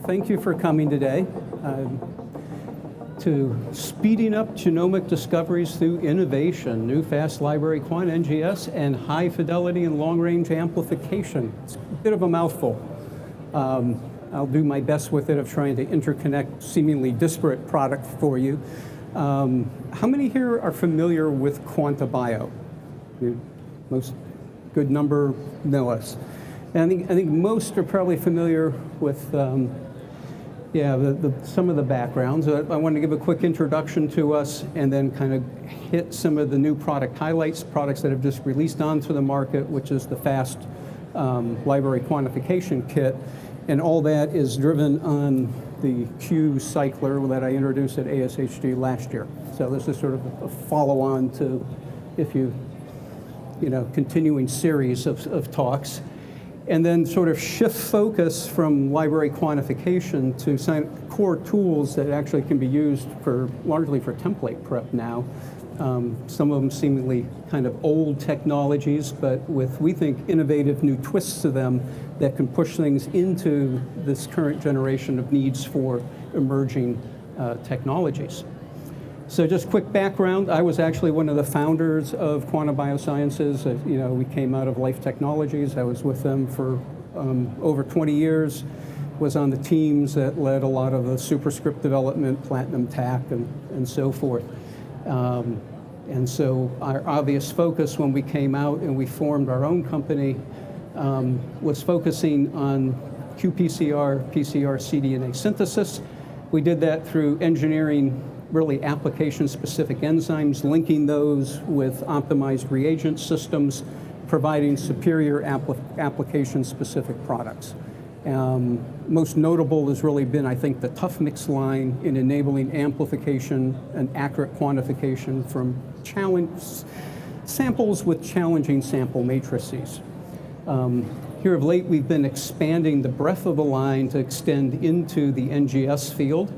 Thank you for coming today to Speeding Up Genomic Discoveries Through Innovation, New Fast Library Quant NGS, and High Fidelity and Long Range Amplification. It's a bit of a mouthful. I'll do my best with it of trying to interconnect seemingly disparate products for you. How many here are familiar with Quantabio? Most good number know us. And I think most are probably familiar with some of the backgrounds. I want to give a quick introduction to us and then kind of hit some of the new product highlights, products that have just released onto the market, which is the fast library quantification kit. And all that is driven on the Q cycler that I introduced at ASHG last year. So this is sort of a follow-on to, continuing series of talks. And then sort of shift focus from library quantification to some core tools that actually can be used largely for template prep now. Some of them seemingly kind of old technologies, but with, we think, innovative new twists to them that can push things into this current generation of needs for emerging technologies. So just quick background, I was actually one of the founders of Quantum Biosciences. We came out of Life Technologies. I was with them for over 20 years, was on the teams that led a lot of the superscript development, platinum TAC, and so forth. And so our obvious focus when we came out and we formed our own company was focusing on qPCR, PCR, cDNA synthesis. We did that through engineering really application-specific enzymes, linking those with optimized reagent systems, providing superior application-specific products. Most notable has really been, I think, the tough mix line in enabling amplification and accurate quantification from samples with challenging sample matrices. Here of late, we've been expanding the breadth of the line to extend into the NGS field.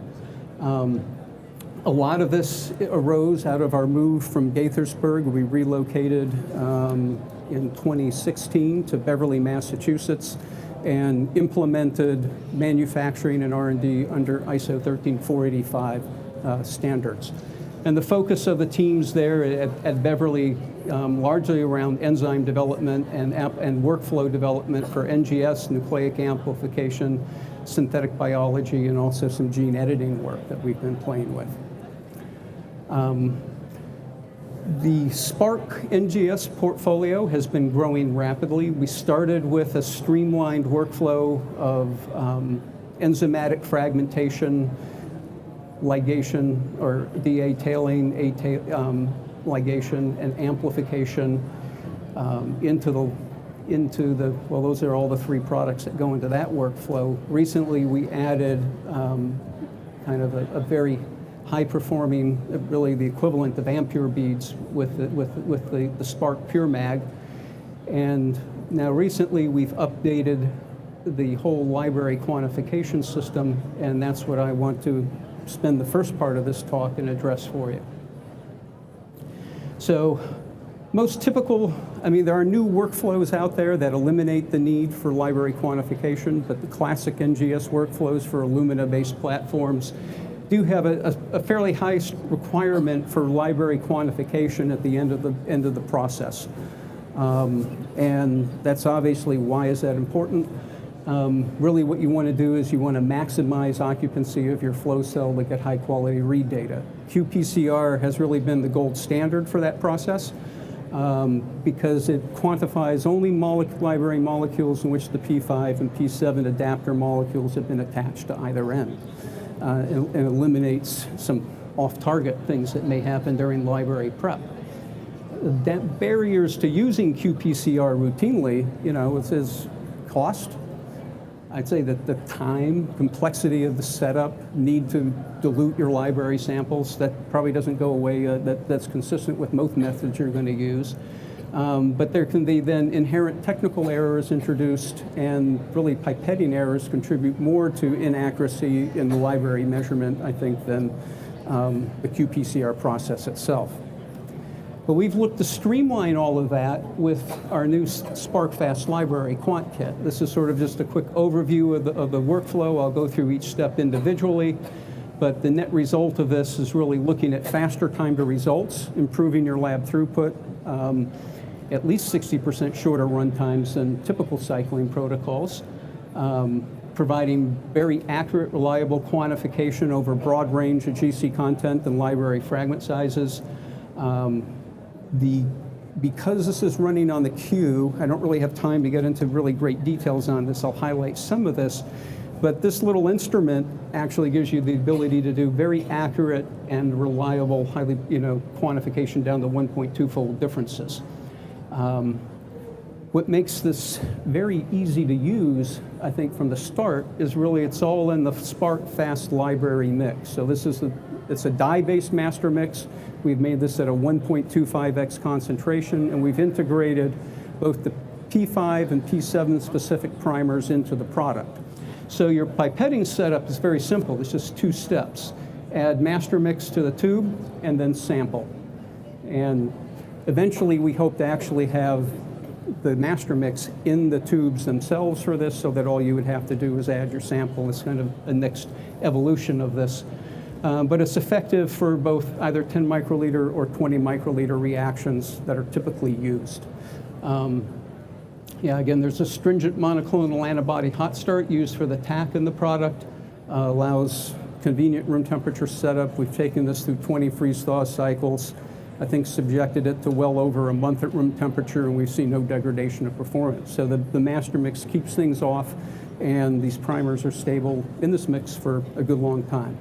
A lot of this arose out of our move from Gaithersburg. We relocated in 2016 to Beverly, Massachusetts, and implemented manufacturing and R&D under ISO 13485 standards. And the focus of the teams there at Beverly, largely around enzyme development and workflow development for NGS, nucleic amplification, synthetic biology, and also some gene editing work that we've been playing with. The sparQ NGS portfolio has been growing rapidly. We started with a streamlined workflow of enzymatic fragmentation, ligation, or DA tailing, ligation, and amplification those are all the three products that go into that workflow. Recently, we added kind of a very high-performing, really the equivalent of Ampere beads with the sparQ Pure Mag. And now recently we've updated the whole library quantification system, and that's what I want to spend the first part of this talk and address for you. So most typical, there are new workflows out there that eliminate the need for library quantification, but the classic NGS workflows for Illumina-based platforms do have a fairly high requirement for library quantification at the end of the process. And that's obviously, why is that important? Really what you want to do is you want to maximize occupancy of your flow cell to get high quality read data. qPCR has really been the gold standard for that process because it quantifies only library molecules in which the P5 and P7 adapter molecules have been attached to either end. And eliminates some off-target things that may happen during library prep. That barriers to using qPCR routinely, is cost. I'd say that the time, complexity of the setup, need to dilute your library samples, that probably doesn't go away. That's consistent with most methods you're going to use. But there can be then inherent technical errors introduced, and really pipetting errors contribute more to inaccuracy in the library measurement, I think, than the qPCR process itself. But we've looked to streamline all of that with our new sparQ library quant kit. This is sort of just a quick overview of the workflow. I'll go through each step individually, but the net result of this is really looking at faster time to results, improving your lab throughput, at least 60% shorter run times than typical cycling protocols, providing very accurate, reliable quantification over a broad range of GC content and library fragment sizes. Because this is running on the Q, I don't really have time to get into really great details on this. I'll highlight some of this, but this little instrument actually gives you the ability to do very accurate and reliable, highly, quantification down to 1.2-fold differences. What makes this very easy to use, I think, from the start is really it's all in the sparQ library mix. So this is it's a dye-based master mix. We've made this at a 1.25x concentration, and we've integrated both the P5 and P7 specific primers into the product. So your pipetting setup is very simple. It's just 2 steps. Add master mix to the tube, and then sample. And eventually, we hope to actually have the master mix in the tubes themselves for this, so that all you would have to do is add your sample. It's kind of a next evolution of this. But it's effective for both either 10 microliter or 20 microliter reactions that are typically used. Again, there's a stringent monoclonal antibody hot start used for the TAC in the product. Allows convenient room temperature setup. We've taken this through 20 freeze-thaw cycles. I think subjected it to well over a month at room temperature, and we've seen no degradation of performance. So the master mix keeps things off, and these primers are stable in this mix for a good long time.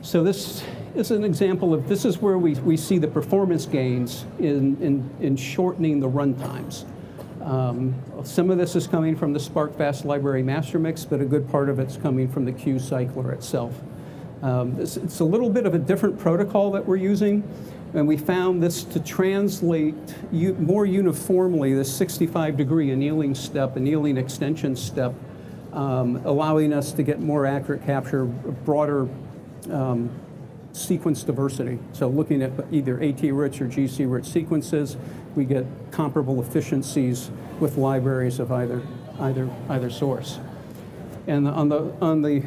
So this is an example of, this is where we see the performance gains in shortening the run times. Some of this is coming from the sparQ library master mix, but a good part of it's coming from the Q cycler itself. It's a little bit of a different protocol that we're using, and we found this to translate more uniformly, this 65-degree annealing step, annealing extension step, allowing us to get more accurate capture, broader sequence diversity. So looking at either AT-rich or GC-rich sequences, we get comparable efficiencies with libraries of either source. And on the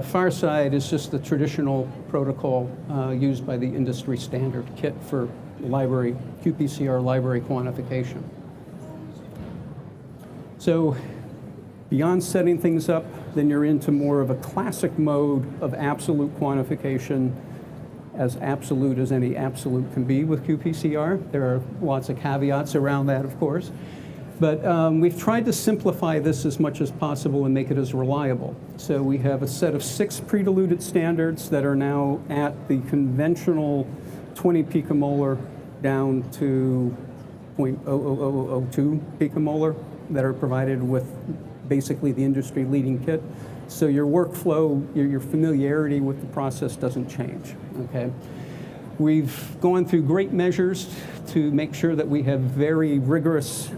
far side is just the traditional protocol used by the industry standard kit for library, qPCR library quantification. So beyond setting things up, then you're into more of a classic mode of absolute quantification, as absolute as any absolute can be with qPCR. There are lots of caveats around that, of course. But we've tried to simplify this as much as possible and make it as reliable. So we have a set of 6 pre-diluted standards that are now at the conventional 20 picomolar down to 0.00002 picomolar that are provided with basically the industry-leading kit. So your workflow, your familiarity with the process doesn't change, okay? We've gone through great measures to make sure that we have very rigorous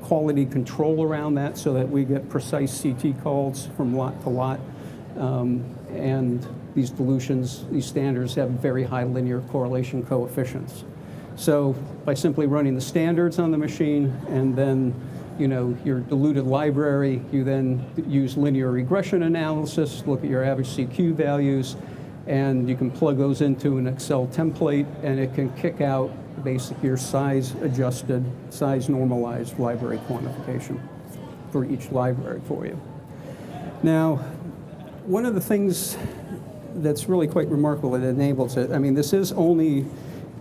quality control around that, so that we get precise CT calls from lot to lot. And these dilutions, these standards have very high linear correlation coefficients. So by simply running the standards on the machine and then your diluted library, you then use linear regression analysis, look at your average CQ values, and you can plug those into an Excel template, and it can kick out basically your size-adjusted, size-normalized library quantification for each library for you. Now, one of the things that's really quite remarkable that enables it, I mean, this is only,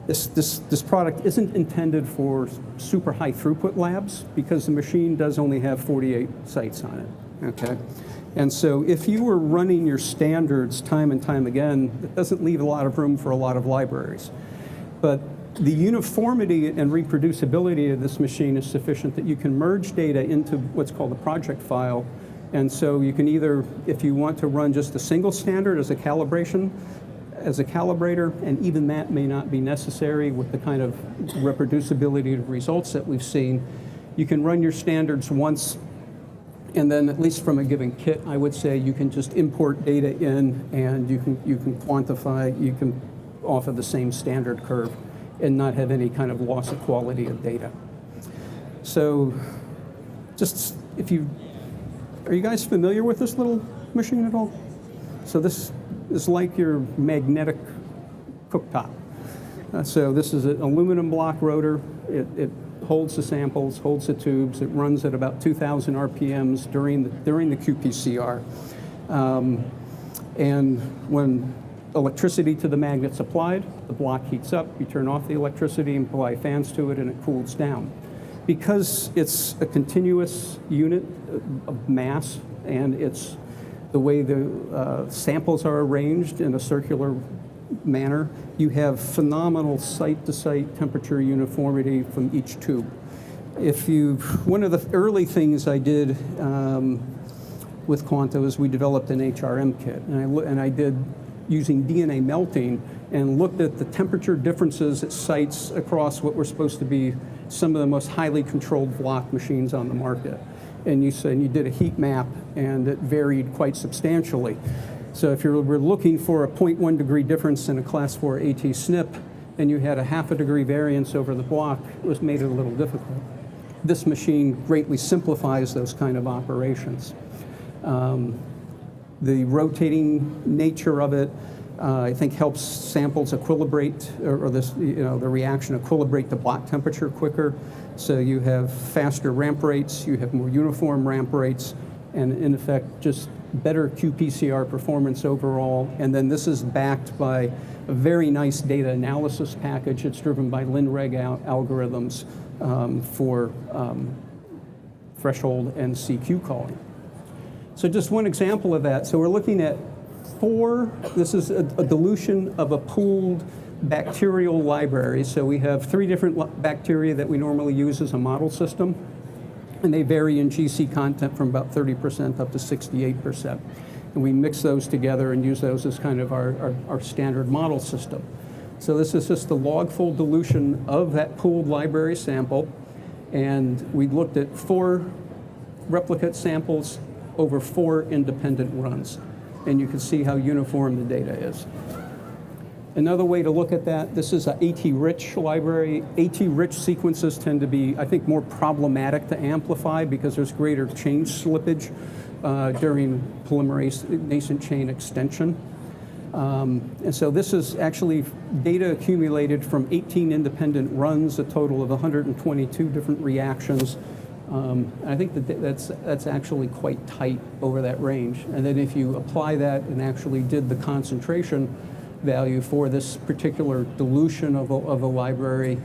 this product isn't intended for super high throughput labs, because the machine does only have 48 sites on it, okay? And so if you were running your standards time and time again, it doesn't leave a lot of room for a lot of libraries. But the uniformity and reproducibility of this machine is sufficient that you can merge data into what's called a project file. And so you can either, if you want to run just a single standard as a calibration, as a calibrator, and even that may not be necessary with the kind of reproducibility of results that we've seen, you can run your standards once, and then at least from a given kit, I would say you can just import data in, and you can quantify, you can off of the same standard curve and not have any kind of loss of quality of data. So just are you guys familiar with this little machine at all? So this is like your magnetic cooktop. So this is an aluminum block rotor. It holds the samples, holds the tubes. It runs at about 2,000 RPMs during the qPCR. And when electricity to the magnet's applied, the block heats up. You turn off the electricity and apply fans to it, and it cools down. Because it's a continuous unit of mass, and it's the way the samples are arranged in a circular manner, you have phenomenal site-to-site temperature uniformity from each tube. One of the early things I did with Quanta is we developed an HRM kit, and I did using DNA melting and looked at the temperature differences at sites across what were supposed to be some of the most highly controlled block machines on the market. And you did a heat map, and it varied quite substantially. So if you were looking for a 0.1 degree difference in a class 4 AT SNP, and you had a half a degree variance over the block, it made it a little difficult. This machine greatly simplifies those kind of operations. The rotating nature of it, I think, helps samples equilibrate, or the reaction equilibrate the block temperature quicker. So you have faster ramp rates, you have more uniform ramp rates, and in effect, just better qPCR performance overall. And then this is backed by a very nice data analysis package. It's driven by LinReg algorithms for threshold and CQ calling. So just one example of that. So we're looking at this is a dilution of a pooled bacterial library. So we have 3 different bacteria that we normally use as a model system, and they vary in GC content from about 30% up to 68%. And we mix those together and use those as kind of our standard model system. So this is just the log-fold dilution of that pooled library sample, and we looked at 4 replicate samples over 4 independent runs. And you can see how uniform the data is. Another way to look at that, this is an AT-rich library. AT-rich sequences tend to be, I think, more problematic to amplify because there's greater change slippage during polymerase nascent chain extension. And so this is actually data accumulated from 18 independent runs, a total of 122 different reactions. I think that's actually quite tight over that range. And then if you apply that and actually did the concentration value for this particular dilution of a library,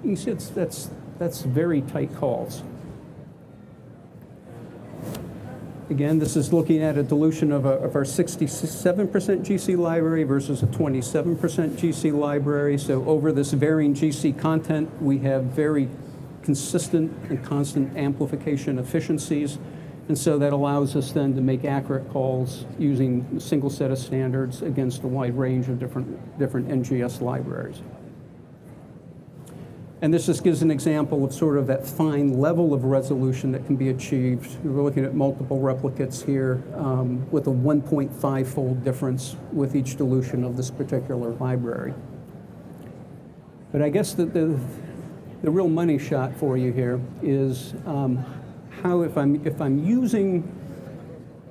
you see that's very tight calls. Again, this is looking at a dilution of our 67% GC library versus a 27% GC library. So over this varying GC content, we have very consistent and constant amplification efficiencies. And so that allows us then to make accurate calls using a single set of standards against a wide range of different NGS libraries. And this just gives an example of sort of that fine level of resolution that can be achieved. We're looking at multiple replicates here with a 1.5-fold difference with each dilution of this particular library. But I guess the real money shot for you here is how if I'm using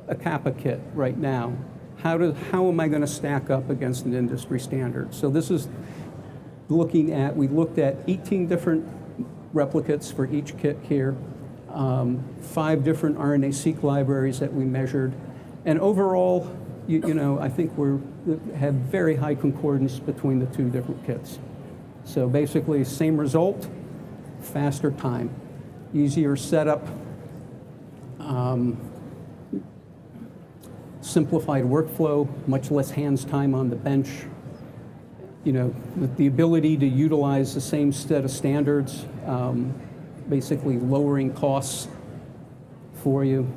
a Kappa kit right now, how am I going to stack up against an industry standard? So this is we looked at 18 different replicates for each kit here, 5 different RNA-seq libraries that we measured, and overall, I think we have very high concordance between the 2 different kits. So basically, same result, faster time, easier setup, simplified workflow, much less hands time on the bench. With the ability to utilize the same set of standards, basically lowering costs for you,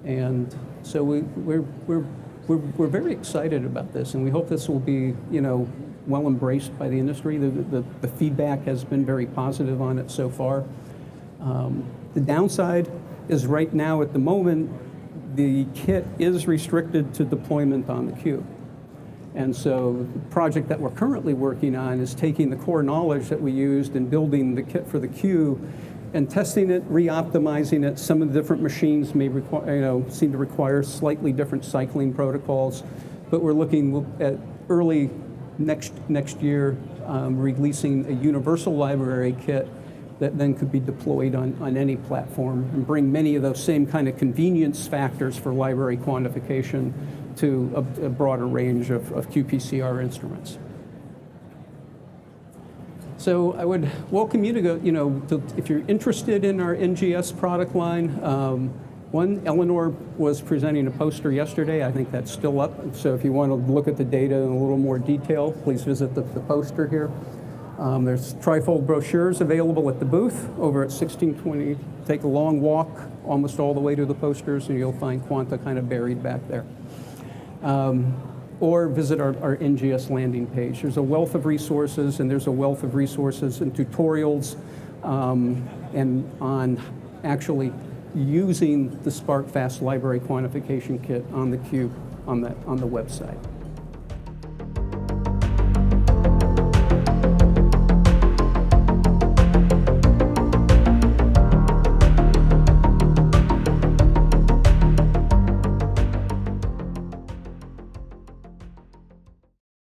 and so we're very excited about this, and we hope this will be well embraced by the industry. The feedback has been very positive on it so far. The downside is right now at the moment, the kit is restricted to deployment on the Q. And so the project that we're currently working on is taking the core knowledge that we used in building the kit for the Q and testing it, re-optimizing it. Some of the different machines may require, seem to require slightly different cycling protocols, but we're looking at early next year releasing a universal library kit that then could be deployed on any platform and bring many of those same kind of convenience factors for library quantification to a broader range of qPCR instruments. So I would welcome you to go, if you're interested in our NGS product line. Eleanor was presenting a poster yesterday. I think that's still up. So if you want to look at the data in a little more detail, please visit the poster here. There's trifold brochures available at the booth over at 1620. Take a long walk almost all the way to the posters, and you'll find Quanta kind of buried back there. Or visit our NGS landing page. There's a wealth of resources, and there's a wealth of resources and tutorials and on actually using the sparQ Fast Library Quantification Kit on the Q on the website.